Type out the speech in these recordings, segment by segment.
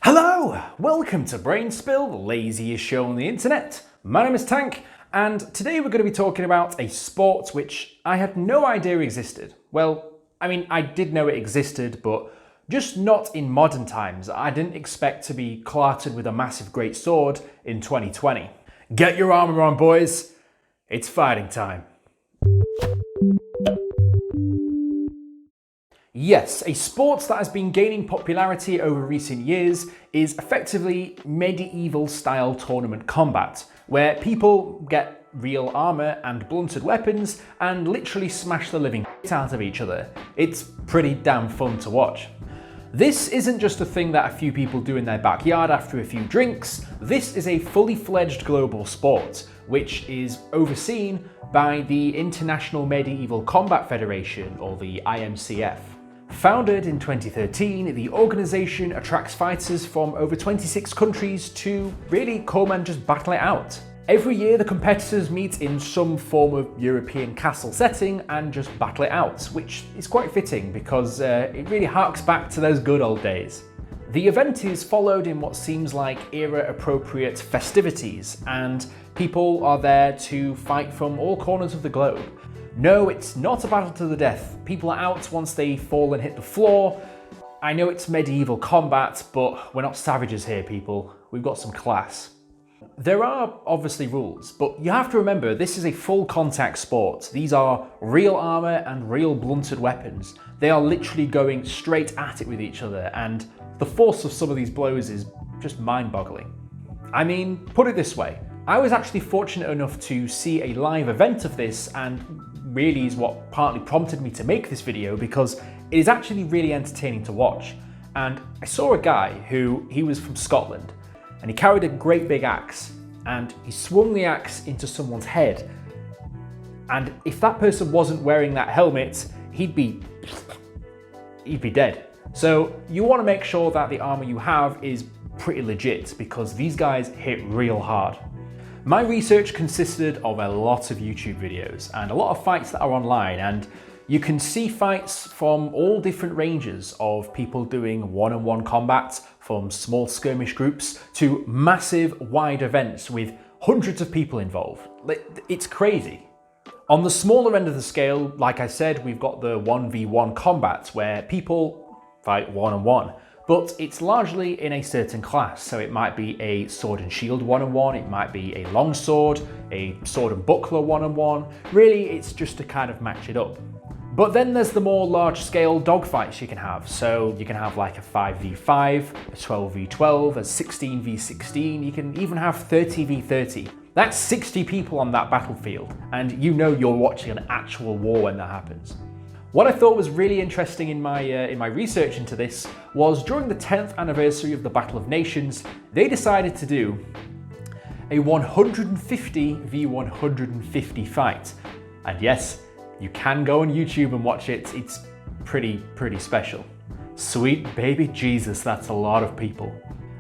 Hello! Welcome to Brain Spill, the laziest show on the internet. My name is Tank, and today we're going to be talking about a sport which I had no idea existed. Well, I did know it existed, but just not in modern times. I didn't expect to be clarted with a massive great sword in 2020. Get your armor on, boys. It's fighting time. Yes, a sport that has been gaining popularity over recent years is effectively medieval style tournament combat, where people get real armor and blunted weapons and literally smash the living shit out of each other. It's pretty damn fun to watch. This isn't just a thing that a few people do in their backyard after a few drinks. This is a fully fledged global sport, which is overseen by the International Medieval Combat Federation, or the IMCF. Founded in 2013, the organisation attracts fighters from over 26 countries to really come and just battle it out. Every year the competitors meet in some form of European castle setting and just battle it out, which is quite fitting because it really harks back to those good old days. The event is followed in what seems like era-appropriate festivities, and people are there to fight from all corners of the globe. No, it's not a battle to the death. People are out once they fall and hit the floor. I know it's medieval combat, but we're not savages here, people. We've got some class. There are obviously rules, but you have to remember this is a full contact sport. These are real armor and real blunted weapons. They are literally going straight at it with each other, and the force of some of these blows is just mind-boggling. Put it this way. I was actually fortunate enough to see a live event of this, and really is what partly prompted me to make this video, because it is actually really entertaining to watch. And I saw a guy he was from Scotland, and he carried a great big axe, and he swung the axe into someone's head. And if that person wasn't wearing that helmet, he'd be dead. So you want to make sure that the armor you have is pretty legit, because these guys hit real hard. My research consisted of a lot of YouTube videos and a lot of fights that are online, and you can see fights from all different ranges of people doing one-on-one combat, from small skirmish groups to massive wide events with hundreds of people involved. It's crazy. On the smaller end of the scale, like I said, we've got the 1v1 combat where people fight one-on-one. But it's largely in a certain class, so it might be a sword and shield one-on-one, it might be a long sword, a sword and buckler one-on-one. Really, it's just to kind of match it up. But then there's the more large-scale dogfights you can have. So you can have like a 5v5, a 12v12, a 16v16, you can even have 30v30. That's 60 people on that battlefield, and you know you're watching an actual war when that happens. What I thought was really interesting in my research into this was during the 10th anniversary of the Battle of Nations, they decided to do a 150 v 150 fight. And yes, you can go on YouTube and watch it. It's pretty special. Sweet baby Jesus, that's a lot of people.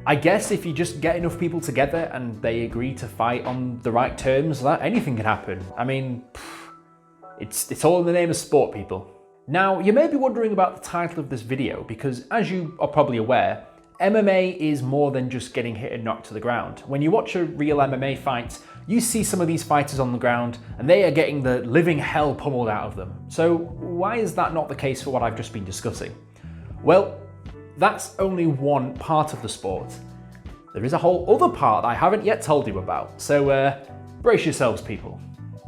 I guess if you just get enough people together and they agree to fight on the right terms, that anything can happen. It's all in the name of sport, people. Now, you may be wondering about the title of this video, because as you are probably aware, MMA is more than just getting hit and knocked to the ground. When you watch a real MMA fight, you see some of these fighters on the ground and they are getting the living hell pummeled out of them. So why is that not the case for what I've just been discussing? Well, that's only one part of the sport. There is a whole other part I haven't yet told you about, so brace yourselves, people.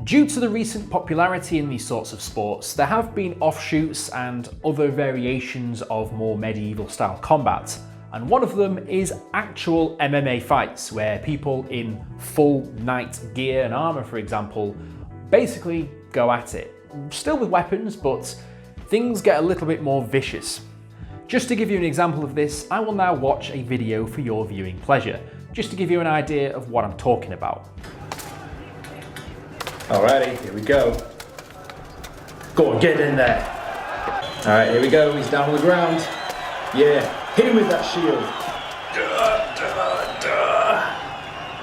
Due to the recent popularity in these sorts of sports, there have been offshoots and other variations of more medieval style combat, and one of them is actual MMA fights, where people in full knight gear and armor, for example, basically go at it. Still with weapons, but things get a little bit more vicious. Just to give you an example of this, I will now watch a video for your viewing pleasure, just to give you an idea of what I'm talking about. Alrighty, here we go. Go on, get in there. Alright, here we go, he's down on the ground. Yeah, hit him with that shield.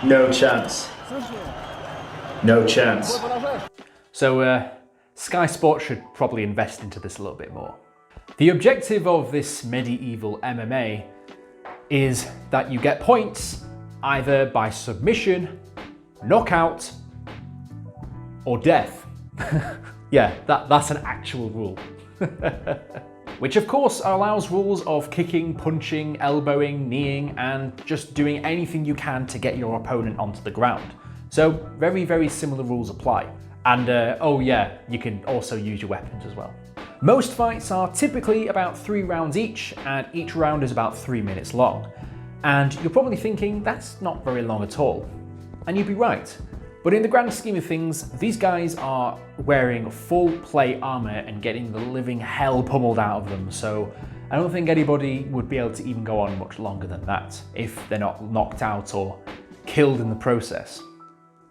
No chance. No chance. So, Sky Sports should probably invest into this a little bit more. The objective of this medieval MMA is that you get points either by submission, knockout, or death. Yeah, that's an actual rule. Which of course allows rules of kicking, punching, elbowing, kneeing, and just doing anything you can to get your opponent onto the ground. So very, very similar rules apply. And oh yeah, you can also use your weapons as well. Most fights are typically about 3 rounds each, and each round is about 3 minutes long. And you're probably thinking, that's not very long at all. And you'd be right. But in the grand scheme of things, these guys are wearing full plate armor and getting the living hell pummeled out of them, so I don't think anybody would be able to even go on much longer than that if they're not knocked out or killed in the process.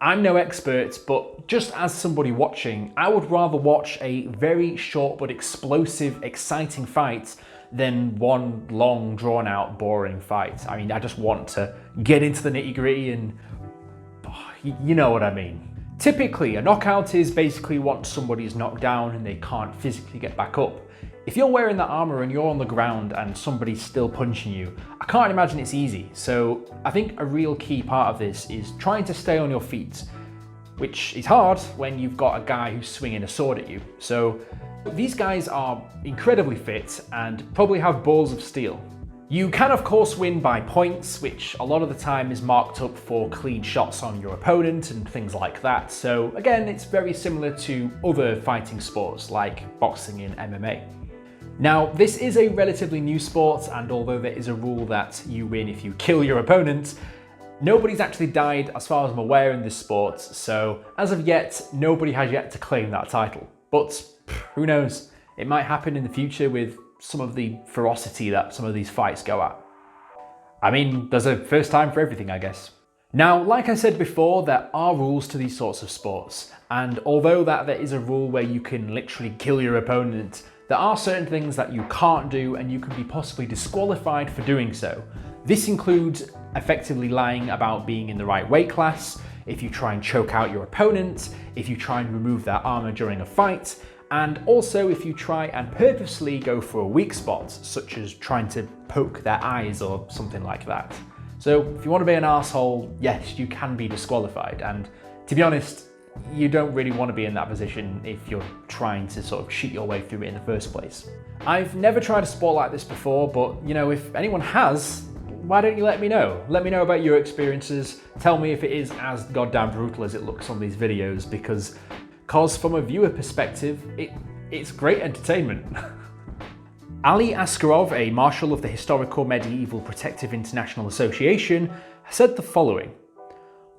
I'm no expert, but just as somebody watching, I would rather watch a very short but explosive, exciting fight than one long, drawn-out, boring fight. I mean, I just want to get into the nitty-gritty and you know what I mean. Typically, a knockout is basically once somebody is knocked down and they can't physically get back up. If you're wearing that armor and you're on the ground and somebody's still punching you, I can't imagine it's easy. So I think a real key part of this is trying to stay on your feet, which is hard when you've got a guy who's swinging a sword at you. So these guys are incredibly fit and probably have balls of steel. You can of course win by points, which a lot of the time is marked up for clean shots on your opponent and things like that. So again, it's very similar to other fighting sports like boxing and MMA. Now, this is a relatively new sport, and although there is a rule that you win if you kill your opponent, nobody's actually died as far as I'm aware in this sport, so as of yet, nobody has yet to claim that title. But who knows, it might happen in the future with some of the ferocity that some of these fights go at. I mean, there's a first time for everything, I guess. Now, like I said before, there are rules to these sorts of sports, and although that there is a rule where you can literally kill your opponent, there are certain things that you can't do and you can be possibly disqualified for doing so. This includes effectively lying about being in the right weight class, if you try and choke out your opponent, if you try and remove their armor during a fight, and also if you try and purposely go for a weak spot, such as trying to poke their eyes or something like that. So if you want to be an arsehole, yes, you can be disqualified, and to be honest, you don't really want to be in that position if you're trying to sort of cheat your way through it in the first place. I've never tried a sport like this before, but you know, if anyone has, why don't you let me know? Let me know about your experiences. Tell me if it is as goddamn brutal as it looks on these videos, because from a viewer perspective, it's great entertainment. Ali Askarov, a marshal of the Historical Medieval Protective International Association, said the following: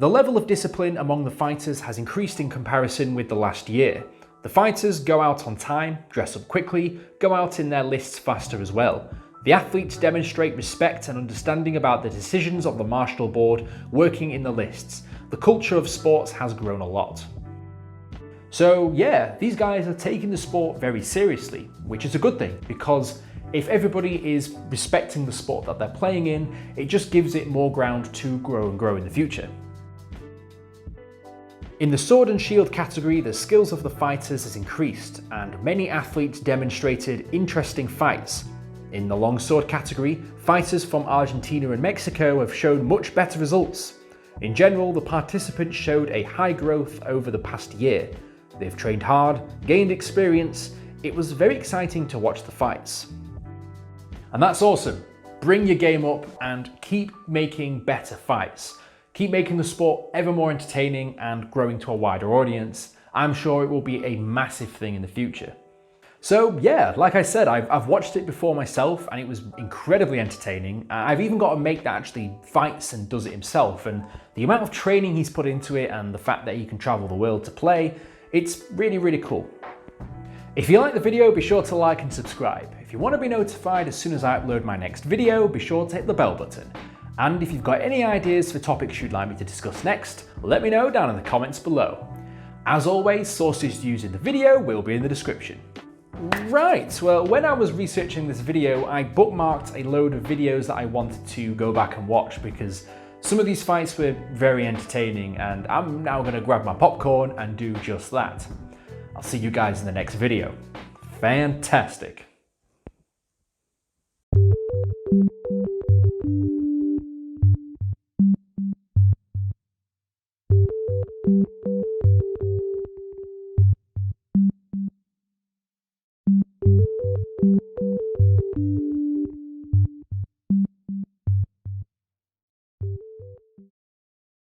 "The level of discipline among the fighters has increased in comparison with the last year. The fighters go out on time, dress up quickly, go out in their lists faster as well. The athletes demonstrate respect and understanding about the decisions of the martial board working in the lists. The culture of sports has grown a lot." So yeah, these guys are taking the sport very seriously, which is a good thing, because if everybody is respecting the sport that they're playing in, it just gives it more ground to grow and grow in the future. In the sword and shield category, the skills of the fighters has increased, and many athletes demonstrated interesting fights. In the longsword category, fighters from Argentina and Mexico have shown much better results. In general, the participants showed a high growth over the past year. They've trained hard, gained experience. It was very exciting to watch the fights. And that's awesome. Bring your game up and keep making better fights. Keep making the sport ever more entertaining and growing to a wider audience. I'm sure it will be a massive thing in the future. So yeah, like I said, I've watched it before myself and it was incredibly entertaining. I've even got a mate that actually fights and does it himself, and the amount of training he's put into it and the fact that he can travel the world to play, it's really, really cool. If you like the video, be sure to like and subscribe. If you want to be notified as soon as I upload my next video, be sure to hit the bell button. And if you've got any ideas for topics you'd like me to discuss next, let me know down in the comments below. As always, sources used in the video will be in the description. Right, well, when I was researching this video, I bookmarked a load of videos that I wanted to go back and watch because some of these fights were very entertaining, and I'm now going to grab my popcorn and do just that. I'll see you guys in the next video. Fantastic.